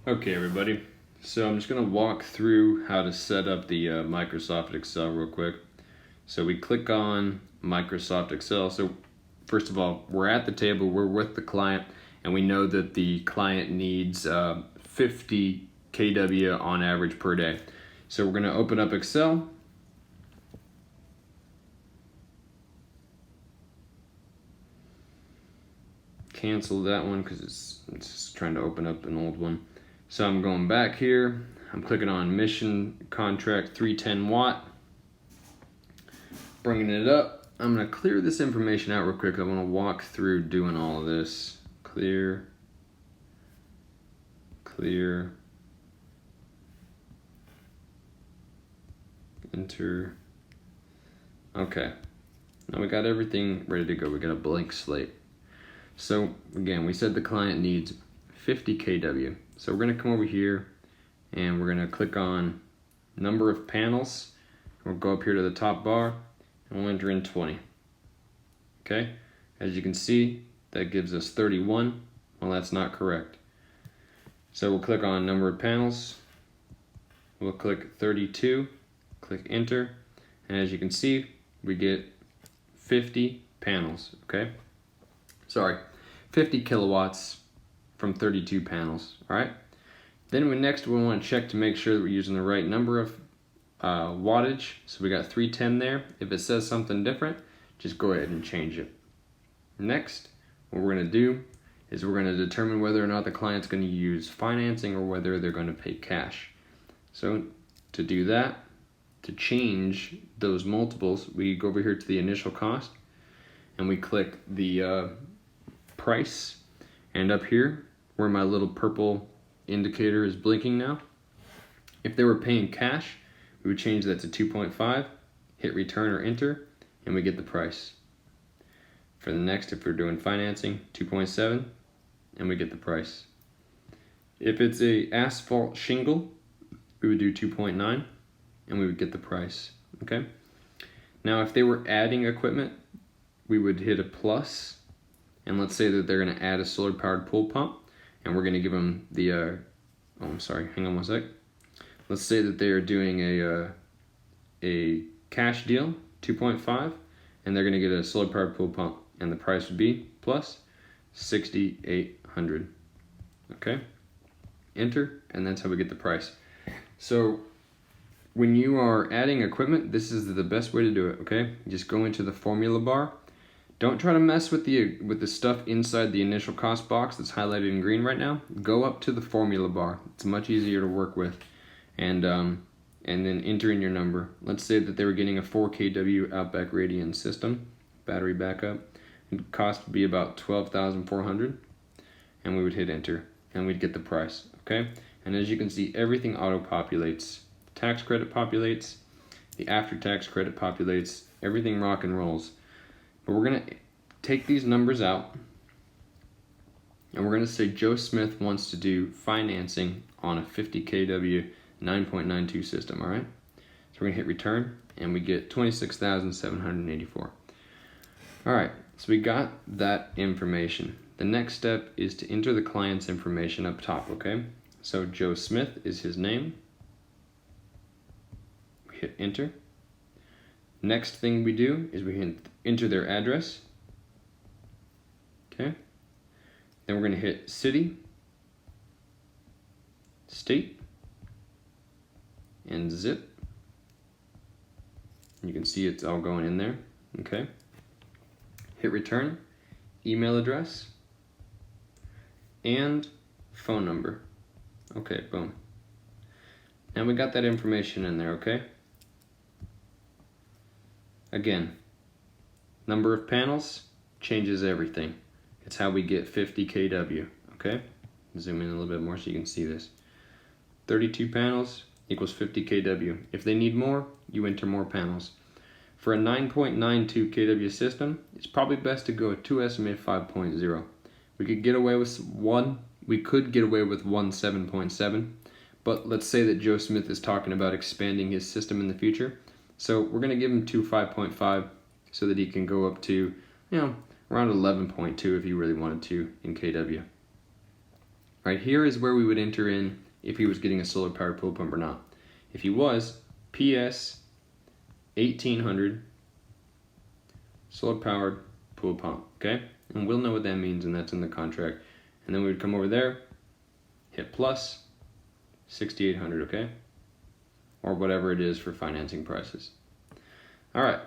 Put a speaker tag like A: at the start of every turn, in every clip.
A: Okay, everybody. So I'm just going to walk through how to set up the Microsoft Excel real quick. So we click on Microsoft Excel. So first of all, we're at the table, we're with the client, and we know that the client needs 50 kW on average per day. So we're going to open up Excel. Cancel that one because it's just trying to open up an old one. So I'm going back here. I'm clicking on mission contract 310 watt. Bringing it up. I'm going to clear this information out real quick. I want to walk through doing all of this. Clear. Clear. Enter. Okay. Now we got everything ready to go. We got a blank slate. So again, we said the client needs 50 kW. So we're going to come over here and we're going to click on number of panels. We'll go up here to the top bar and we'll enter in 20. Okay, as you can see, that gives us 31. Well, that's not correct. So we'll click on number of panels. We'll click 32, click enter, and as you can see, we get 50 panels, okay? Sorry, 50 kilowatts from 32 panels, all right? Then next we want to check to make sure that we're using the right number of wattage. So we got 310 there. If it says something different, just go ahead and change it. Next, what we're going to do is we're going to determine whether or not the client's going to use financing or whether they're going to pay cash. So to do that, to change those multiples, we go over here to the initial cost and we click the price, and up here where my little purple indicator is blinking now, if they were paying cash, we would change that to 2.5, hit return or enter, and we get the price. For the next, if we're doing financing, 2.7, and we get the price. If it's a asphalt shingle, we would do 2.9, and we would get the price, okay? Now, if they were adding equipment, we would hit a plus, and let's say that they're gonna add a solar powered pool pump, and we're gonna give them the, hang on one sec. Let's say that they are doing a cash deal, 2.5, and they're gonna get a solar powered pool pump, and the price would be plus 6,800. Okay, enter, and that's how we get the price. So when you are adding equipment, this is the best way to do it. Okay, just go into the formula bar. Don't try to mess with the stuff inside the initial cost box that's highlighted in green right now. Go up to the formula bar. It's much easier to work with, and then enter in your number. Let's say that they were getting a 4 kW Outback Radiant system, battery backup. It cost would be about 12,400, and we would hit enter, and we'd get the price. Okay, and as you can see, everything auto-populates. The tax credit populates, the after-tax credit populates, everything rock and rolls. But we're going to take these numbers out, and we're going to say Joe Smith wants to do financing on a 50 kW 9.92 system, all right? So we're going to hit return, and we get 26,784. All right, so we got that information. The next step is to enter the client's information up top, okay? So Joe Smith is his name. We hit enter. Next thing we do is we enter their address. Okay. Then we're going to hit city, state, and zip. You can see it's all going in there. Okay. Hit return, email address, and phone number. Okay, boom. Now we got that information in there, okay? Again, number of panels changes everything. It's how we get 50 kW, okay? Zoom in a little bit more so you can see this. 32 panels equals 50 kW. If they need more, you enter more panels. For a 9.92 kW system, it's probably best to go with 2SMA 5.0. We could get away with one 7.7, but let's say that Joe Smith is talking about expanding his system in the future. So we're going to give him 5.5 so that he can go up to, around 11.2 if he really wanted to in kW. Right here is where we would enter in if he was getting a solar powered pool pump or not. If he was, PS 1800 solar powered pool pump, okay? And we'll know what that means, and that's in the contract. And then we would come over there, hit plus 6,800, okay? Or whatever it is for financing prices. All right,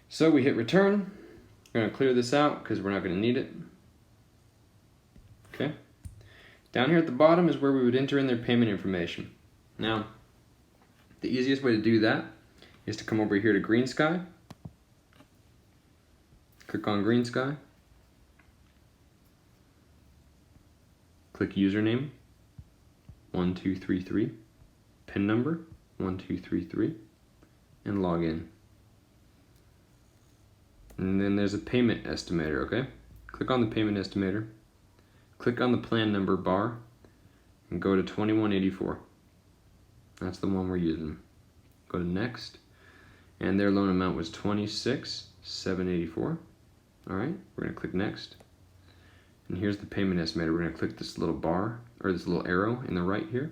A: so we hit return. We're gonna clear this out because we're not gonna need it. Okay. Down here at the bottom is where we would enter in their payment information. Now, the easiest way to do that is to come over here to GreenSky. Click on GreenSky. Click username 1233, PIN number 1233, and log in. And then there's a payment estimator, okay? Click on the payment estimator. Click on the plan number bar and go to 2184. That's the one we're using. Go to next. And their loan amount was 26,784. All right, we're gonna click next. And here's the payment estimator. We're gonna click this little bar or this little arrow in the right here.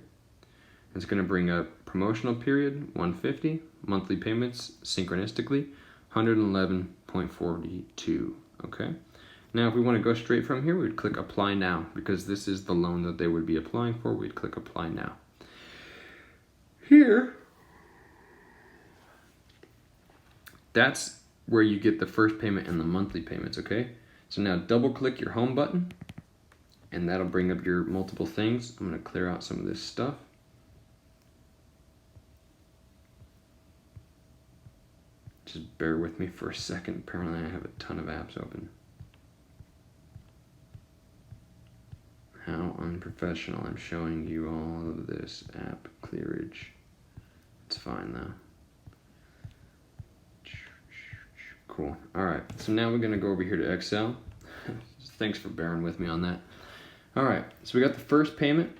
A: It's gonna bring up promotional period 150, monthly payments synchronistically 111.42. Okay. Now if we want to go straight from here, we'd click apply now because this is the loan that they would be applying for. We'd click apply now. Here, that's where you get the first payment and the monthly payments, okay? So now double click your home button and that'll bring up your multiple things. I'm gonna clear out some of this stuff. Just bear with me for a second. Apparently I have a ton of apps open. How unprofessional. I'm showing you all of this app clearage. It's fine though. Cool. Alright, so now we're going to go over here to Excel. Thanks for bearing with me on that. Alright, so we got the first payment,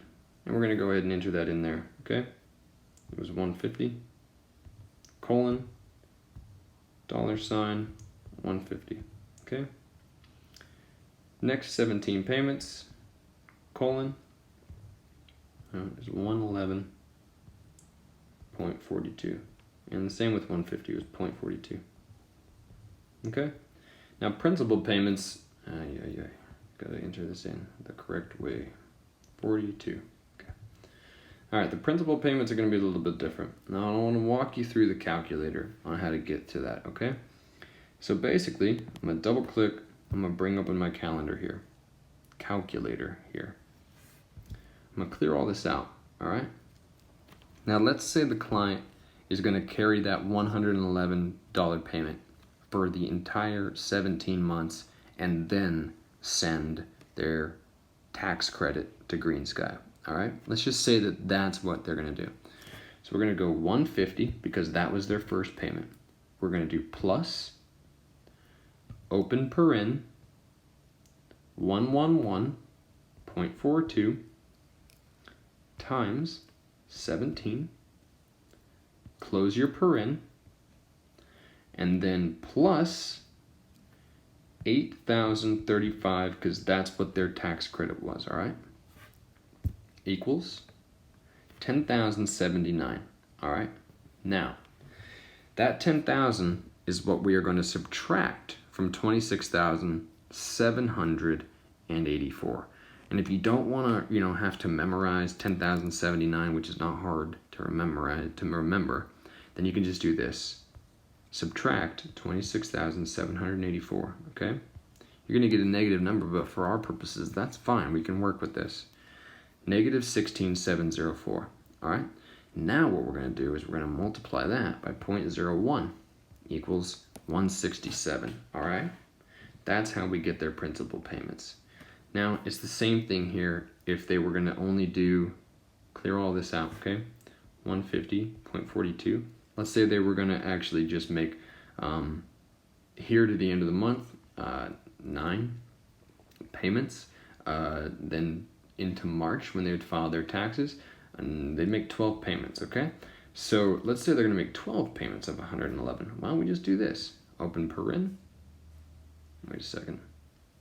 A: and we're going to go ahead and enter that in there, okay? It was 150, colon, $, 150, okay? Next 17 payments, colon, is 111.42. And the same with 150 was 0.42. Okay? Now principal payments, gotta enter this in the correct way. 42. Okay. Alright, the principal payments are gonna be a little bit different. Now I want to walk you through the calculator on how to get to that, okay? So basically, I'm gonna double click, I'm gonna bring up in my calendar here. Calculator here. I'm gonna clear all this out, alright? Now let's say the client is gonna carry that $111 payment for the entire 17 months and then send their tax credit to GreenSky, alright? Let's just say that that's what they're gonna do. So we're gonna go 150 because that was their first payment. We're gonna do plus, open paren, 111.42 times 17, close your paren, and then plus 8,035 because that's what their tax credit was, all right? Equals 10,079, all right? Now, that 10,000 is what we are going to subtract from 26,784. And if you don't want to, have to memorize 10,079, which is not hard to remember, then you can just do this. Subtract 26,784, okay? You're going to get a negative number, but for our purposes, that's fine. We can work with this. Negative 16,704, all right? Now what we're going to do is we're going to multiply that by 0.01 equals 167, all right? That's how we get their principal payments. Now, it's the same thing here if they were going to only clear all this out, okay? 150.42. Let's say they were going to actually just make, here to the end of the month, 9 payments. Then into March when they would file their taxes, and they'd make 12 payments, okay? So let's say they're going to make 12 payments of 111. Why don't we just do this? Open paren. Wait a second.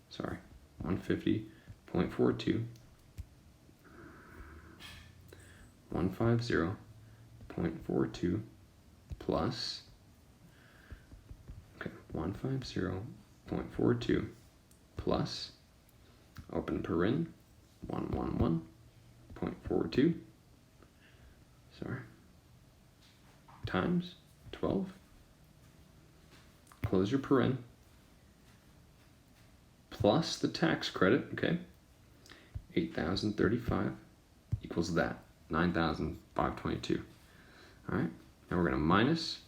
A: Sorry. 150.42 150.42 plus, okay, 150.42 plus, open paren, 111.42, sorry, times 12, close your paren, plus the tax credit, okay, 8,035 equals that, 9,522. All right, now we're gonna minus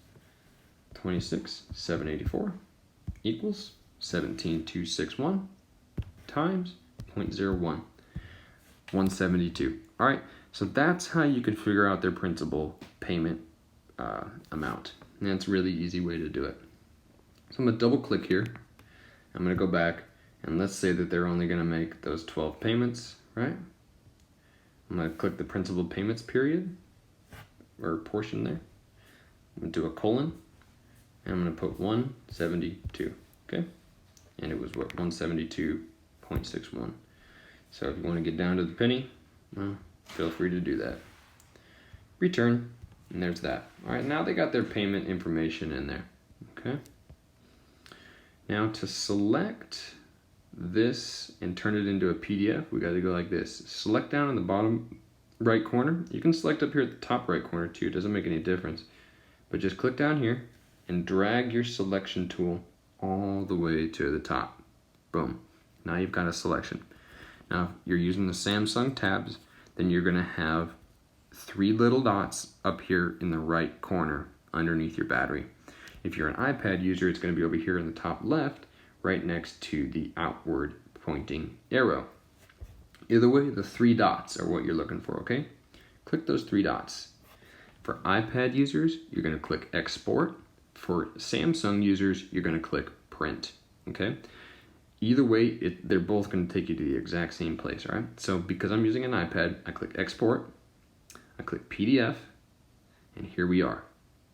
A: 26,784 equals 17,261 times 0.01, 172. All right, so that's how you can figure out their principal payment amount. And that's a really easy way to do it. So I'm gonna double click here. I'm gonna go back and let's say that they're only gonna make those 12 payments, right? I'm gonna click the principal payments period or portion there. I'm gonna do a colon and I'm gonna put 172, okay? And it was what, 172.61. So if you wanna get down to the penny, well, feel free to do that. Return, and there's that. All right, now they got their payment information in there, okay? Now to select this and turn it into a PDF, we got to go like this. Select down in the bottom right corner. You can select up here at the top right corner too. It doesn't make any difference. But just click down here and drag your selection tool all the way to the top. Boom. Now you've got a selection. Now if you're using the Samsung tabs, then you're going to have 3 little dots up here in the right corner underneath your battery. If you're an iPad user, it's going to be over here in the top left, right next to the outward pointing arrow. Either way, the 3 dots are what you're looking for, okay? Click those 3 dots. For iPad users, you're going to click Export. For Samsung users, you're going to click Print, okay? Either way, they're both going to take you to the exact same place, all right? So because I'm using an iPad, I click Export, I click PDF, and here we are.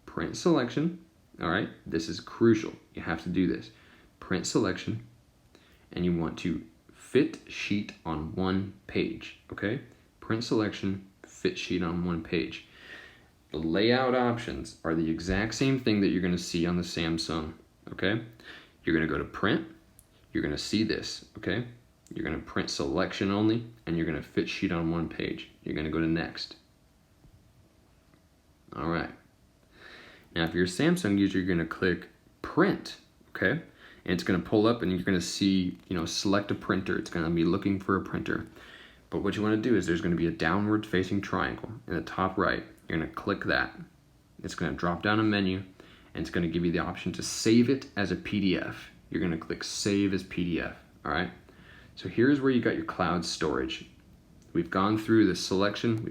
A: Print selection, all right? This is crucial. You have to do this. Print selection, and you want to fit sheet on 1 page, okay? Print selection, fit sheet on 1 page. The layout options are the exact same thing that you're gonna see on the Samsung, okay? You're gonna go to print, you're gonna see this, okay? You're gonna print selection only, and you're gonna fit sheet on 1 page. You're gonna go to next. All right. Now, if you're a Samsung user, you're gonna click print, okay? And it's gonna pull up and you're gonna see, select a printer. It's gonna be looking for a printer. But what you wanna do is there's gonna be a downward facing triangle in the top right. You're gonna click that. It's gonna drop down a menu and it's gonna give you the option to save it as a PDF. You're gonna click save as PDF, all right? So here's where you got your cloud storage. We've gone through the selection,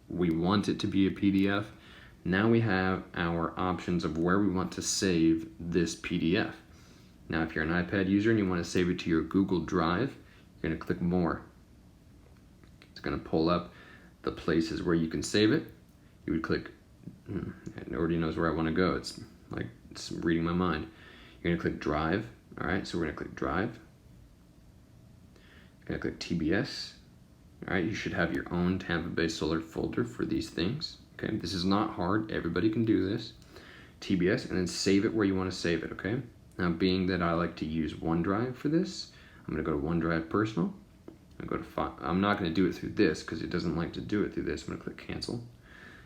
A: we want it to be a PDF. Now we have our options of where we want to save this PDF. Now, if you're an iPad user and you want to save it to your Google Drive, you're going to click More. It's going to pull up the places where you can save it. You would click, it already knows where I want to go. It's like it's reading my mind. You're going to click Drive. All right, so we're going to click Drive. You're going to click TBS. All right, you should have your own Tampa Bay Solar folder for these things. Okay, this is not hard. Everybody can do this. TBS, and then save it where you want to save it, okay? Now, being that I like to use OneDrive for this, I'm going to go to OneDrive Personal. I'm not going to do it through this because it doesn't like to do it through this. I'm going to click Cancel.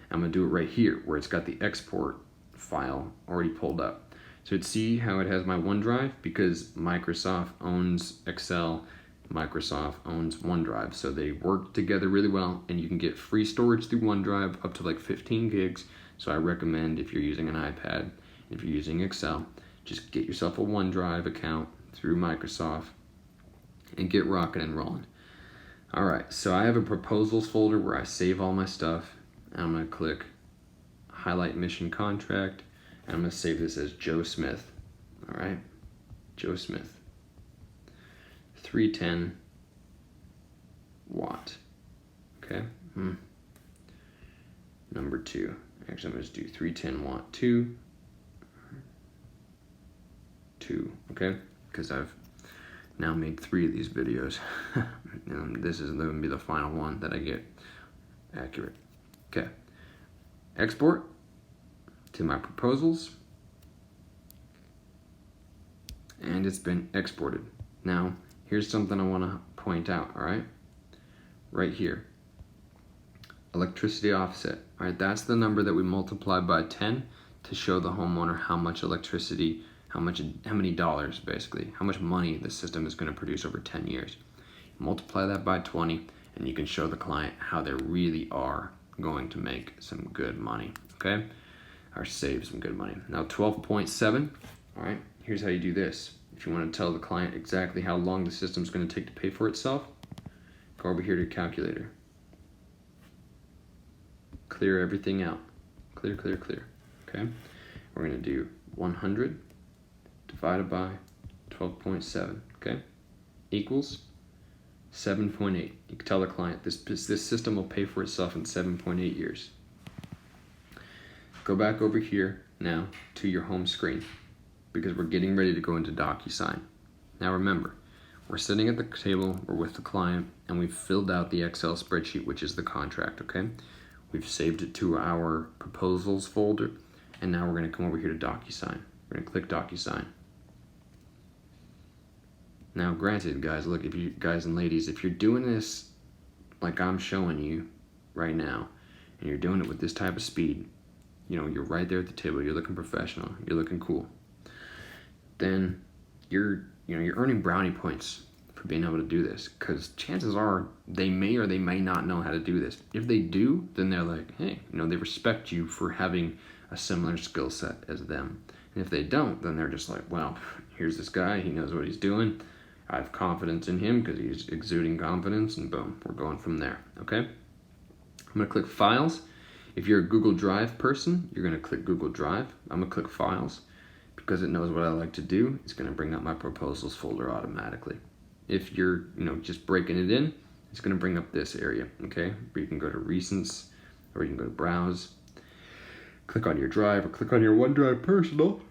A: I'm going to do it right here where it's got the export file already pulled up. So see how it has my OneDrive? Because Microsoft owns Excel, Microsoft owns OneDrive. So they work together really well, and you can get free storage through OneDrive up to like 15 gigs. So I recommend if you're using an iPad, if you're using Excel, just get yourself a OneDrive account through Microsoft and get rocking and rolling. All right, so I have a proposals folder where I save all my stuff. And I'm gonna click highlight mission contract, and I'm gonna save this as Joe Smith. All right, Joe Smith, 310 watt. Okay, number 2. Actually, I'm gonna just do 310 watt 2. Okay, because I've now made 3 of these videos. And this is going to be the final one that I get accurate. Okay. Export to my proposals. And it's been exported. Now, here's something I want to point out, all right? Right here. Electricity offset, all right? That's the number that we multiply by 10 to show the homeowner how much electricity, how many dollars, basically, how much money the system is going to produce over 10 years. Multiply that by 20, and you can show the client how they really are going to make some good money, okay? Or save some good money. Now 12.7, all right, here's how you do this. If you want to tell the client exactly how long the system's going to take to pay for itself, go over here to calculator. Clear everything out. Clear, clear, clear, okay? We're going to do 100 divided by 12.7, okay? Equals 7.8. You can tell the client this system will pay for itself in 7.8 years. Go back over here now to your home screen because we're getting ready to go into DocuSign. Now remember, we're sitting at the table, we're with the client, and we've filled out the Excel spreadsheet, which is the contract, okay? We've saved it to our proposals folder, and now we're gonna come over here to DocuSign. We're gonna click DocuSign. Now, granted, guys, look, if you guys and ladies, if you're doing this like I'm showing you right now, and you're doing it with this type of speed, you know, you're right there at the table, you're looking professional, you're looking cool, then you're earning brownie points for being able to do this, because chances are they may or they may not know how to do this. If they do, then they're like, hey, you know, they respect you for having a similar skill set as them. And if they don't, then they're just like, well, here's this guy, he knows what he's doing. I have confidence in him because he's exuding confidence, and boom, we're going from there, okay? I'm gonna click Files. If you're a Google Drive person, you're gonna click Google Drive. I'm gonna click Files because it knows what I like to do. It's gonna bring up my proposals folder automatically. If you're, just breaking it in, it's gonna bring up this area, okay? Where you can go to Recents, or you can go to Browse, click on your drive, or click on your OneDrive Personal,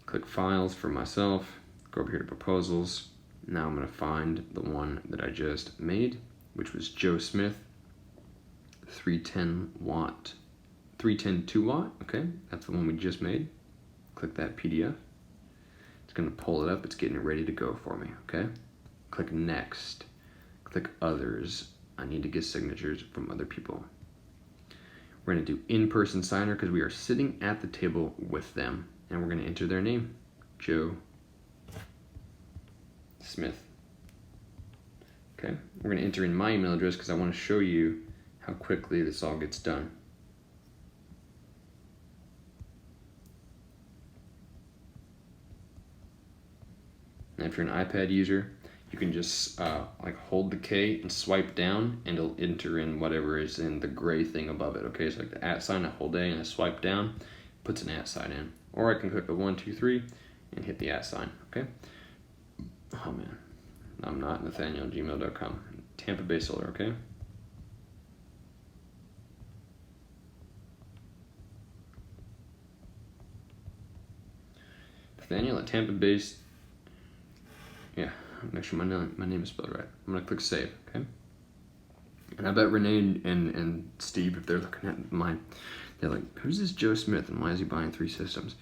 A: click Files for myself, go over here to Proposals. Now I'm gonna find the one that I just made, which was Joe Smith, 310 2 watt, okay? That's the one we just made. Click that PDF. It's gonna pull it up, it's getting ready to go for me, okay? Click Next, click Others. I need to get signatures from other people. We're gonna do in-person signer because we are sitting at the table with them, and we're gonna enter their name, Joe Smith. Okay, we're gonna enter in my email address because I wanna show you how quickly this all gets done. And if you're an iPad user, you can just hold the K and swipe down, and it'll enter in whatever is in the gray thing above it. Okay, so like the @ sign, I hold A and I swipe down, puts an @ sign in. Or I can click the 1, 2, 3 and hit the @ sign. Okay. Oh man, I'm not Nathaniel@gmail.com. Tampa Bay Solar. Okay. Nathaniel at Tampa Bay. Yeah, make sure my name is spelled right. I'm gonna click Save. Okay. And I bet Renee and Steve, if they're looking at mine, they're like, who's this Joe Smith and why is he buying 3 systems?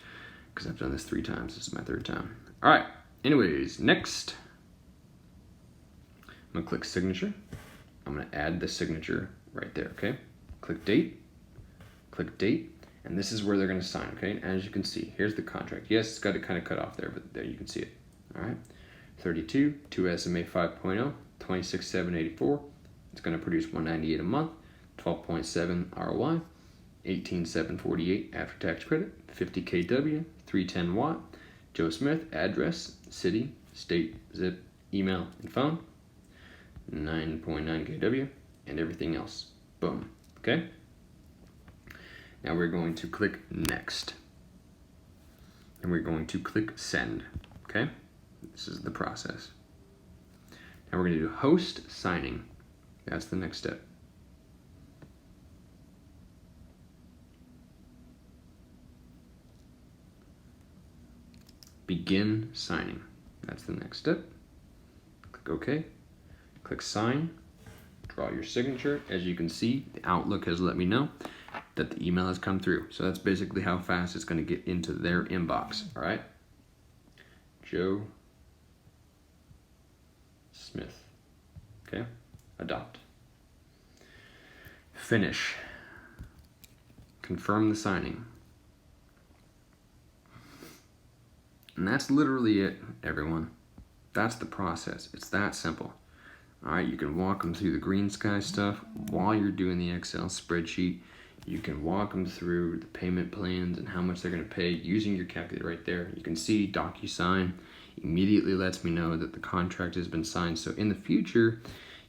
A: Because I've done this 3 times. This is my 3rd time. All right. Anyways, next, I'm gonna click Signature. I'm gonna add the signature right there. Okay. Click Date. Click Date. And this is where they're gonna sign. Okay. And as you can see, here's the contract. Yes, it's got it kind of cut off there, but there you can see it. All right. 32, 2 SMA 5.0, 26,784. It's going to produce $198 a month, 12.7 ROI, 18,748 after tax credit, 50 kW, 310 watt. Joe Smith, address, city, state, zip, email, and phone, 9.9 kW, and everything else. Boom. Okay. Now we're going to click Next, and we're going to click Send. Okay. This is the process. Now we're going to do host signing. That's the next step. Begin signing. That's the next step. Click OK. Click Sign. draw your signature. As you can see, the Outlook has let me know that the email has come through. So that's basically how fast it's going to get into their inbox. All right. Joe Smith. Okay. Adopt. Finish. Confirm the signing. And that's literally it, everyone. That's the process. It's that simple. All right, you can walk them through the Green Sky stuff while you're doing the Excel spreadsheet. You can walk them through the payment plans and how much they're going to pay using your calculator right there. You can see DocuSign immediately lets me know that the contract has been signed. So in the future,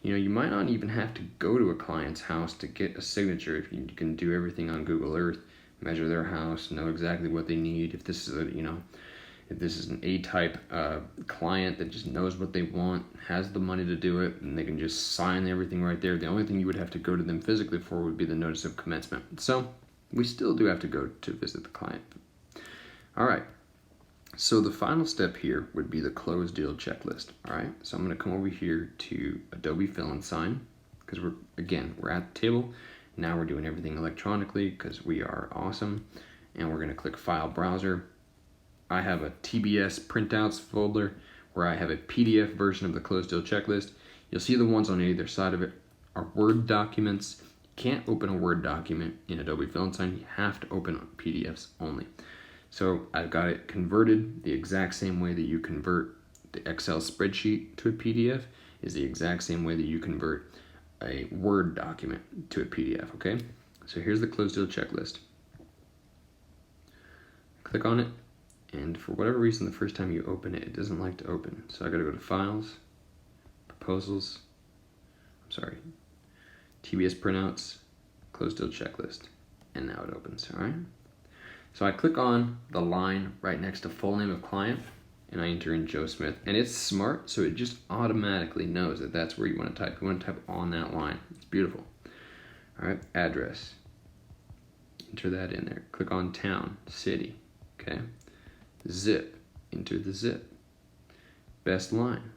A: you might not even have to go to a client's house to get a signature if you can do everything on Google Earth, measure their house, know exactly what they need. If this is if this is an A-type client that just knows what they want, has the money to do it, and they can just sign everything right there. The only thing you would have to go to them physically for would be the notice of commencement. So we still do have to go to visit the client. All right. So the final step here would be the close deal checklist. All right. So I'm going to come over here to Adobe Fill and Sign because we're at the table. Now we're doing everything electronically because we are awesome. And we're going to click File Browser. I have a TBS printouts folder where I have a PDF version of the closed deal checklist. You'll see the ones on either side of it are Word documents. You can't open a Word document in Adobe Fill and Sign. You have to open PDFs only. So I've got it converted the exact same way that you convert the Excel spreadsheet to a PDF is the exact same way that you convert a Word document to a PDF, okay? So here's the closed deal checklist. Click on it. And for whatever reason, the first time you open it, it doesn't like to open. So I gotta go to Files, Proposals, TBS Printouts, Closed Deal Checklist. And now it opens, all right? So I click on the line right next to full name of client, and I enter in Joe Smith. And it's smart, so it just automatically knows that that's where you wanna type. You wanna type on that line. It's beautiful. All right, address. Enter that in there. Click on town, city, okay? Zip, enter the zip. Best line,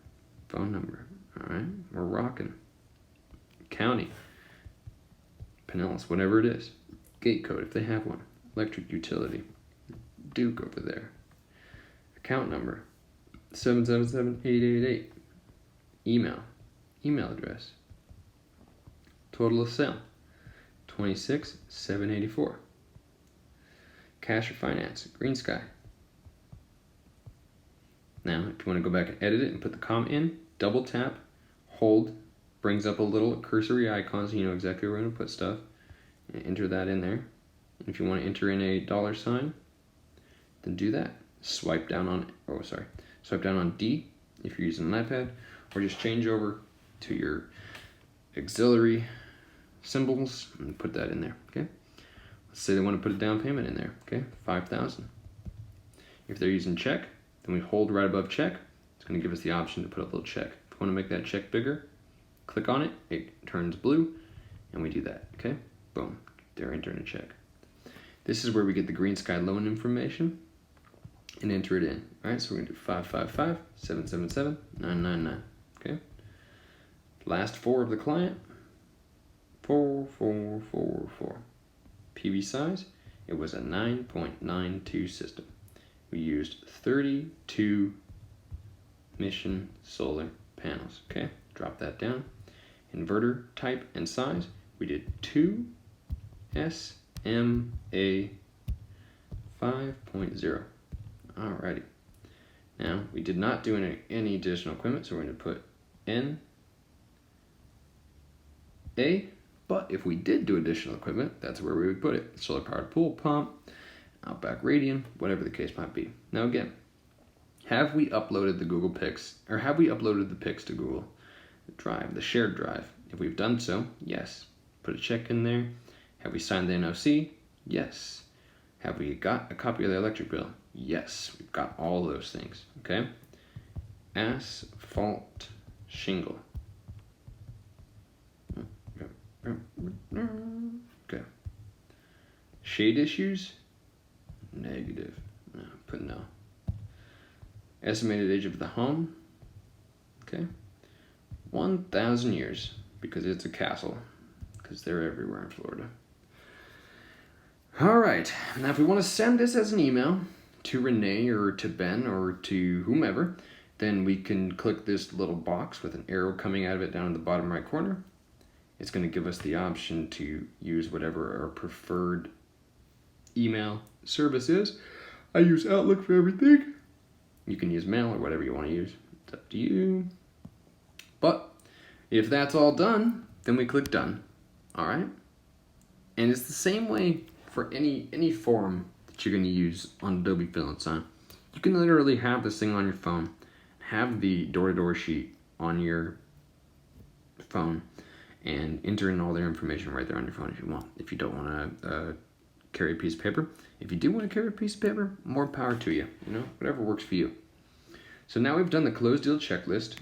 A: phone number, all right? We're rocking. County, Pinellas, whatever it is. Gate code, if they have one. Electric utility, Duke over there. Account number, 777-888. Email address. Total of sale, 26,784. Cash or finance, Green Sky. Now, if you want to go back and edit it and put the comma in, double tap, hold, brings up a little cursory icon so you know exactly where we're going to put stuff. And enter that in there. And if you want to enter in a $sign, then do that. Swipe down on D if you're using an iPad, or just change over to your auxiliary symbols and put that in there, okay? Let's say they want to put a down payment in there, okay? $5,000. If they're using check, then we hold right above check. It's going to give us the option to put a little check. If we want to make that check bigger, click on it, it turns blue, and we do that, okay? Boom, they're entering a check. This is where we get the Green Sky loan information and enter it in. All right, so we're going to do 555-777-999, okay? Last four of the client, 4444. PV size, it was a 9.92 system. We used 32 Mission solar panels, okay? Drop that down. Inverter type and size, we did 2 SMA 5.0. Alrighty. Now, we did not do any additional equipment, so we're going to put NA. But if we did do additional equipment, that's where we would put it. Solar powered pool pump, Outback Radiant, whatever the case might be. Now again, have we uploaded the Google Pics, or have we uploaded the pics to Google Drive, the shared drive? If we've done so, yes. Put a check in there. Have we signed the NOC? Yes. Have we got a copy of the electric bill? Yes. We've got all those things, okay? Asphalt shingle. Okay. Shade issues? Negative. No, put no. Estimated age of the home? Okay. 1,000 years. because it's a castle, because they're everywhere in Florida. All right, now if we want to send this as an email to Renee or to Ben or to whomever, then we can click this little box with an arrow coming out of it down in the bottom right corner. It's going to give us the option to use whatever our preferred email service is. I use Outlook for everything. You can use mail or whatever you want to use. It's up to you. But if that's all done, then we click done. All right? And it's the same way for any form that you're going to use on Adobe Fill and Sign. You can literally have this thing on your phone, have the door-to-door sheet on your phone, and enter in all their information right there on your phone if you want. If you don't want to carry a piece of paper. If you do want to carry a piece of paper, more power to you. You know, whatever works for you. So now we've done the closed deal checklist.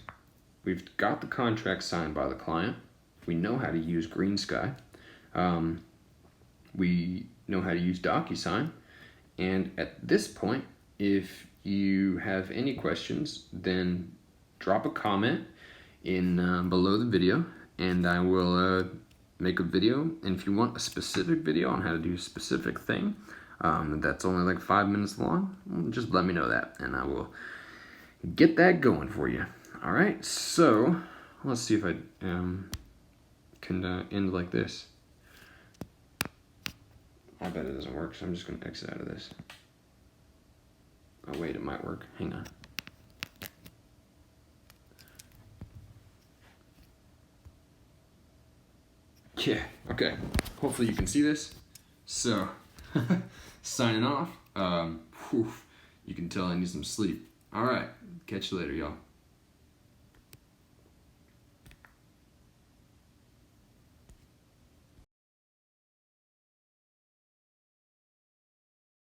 A: We've got the contract signed by the client. We know how to use GreenSky. We know how to use DocuSign. And at this point, if you have any questions, then drop a comment in below the video, and I will make a video. And if you want a specific video on how to do a specific thing, that's only like 5 minutes long, just let me know that, and I will get that going for you. All right, so let's see if I can end like this. I bet it doesn't work, so I'm just going to exit out of this. Oh wait, it might work. Hang on. Yeah, okay. Hopefully you can see this. So, signing off. You can tell I need some sleep. All right, catch you later, y'all.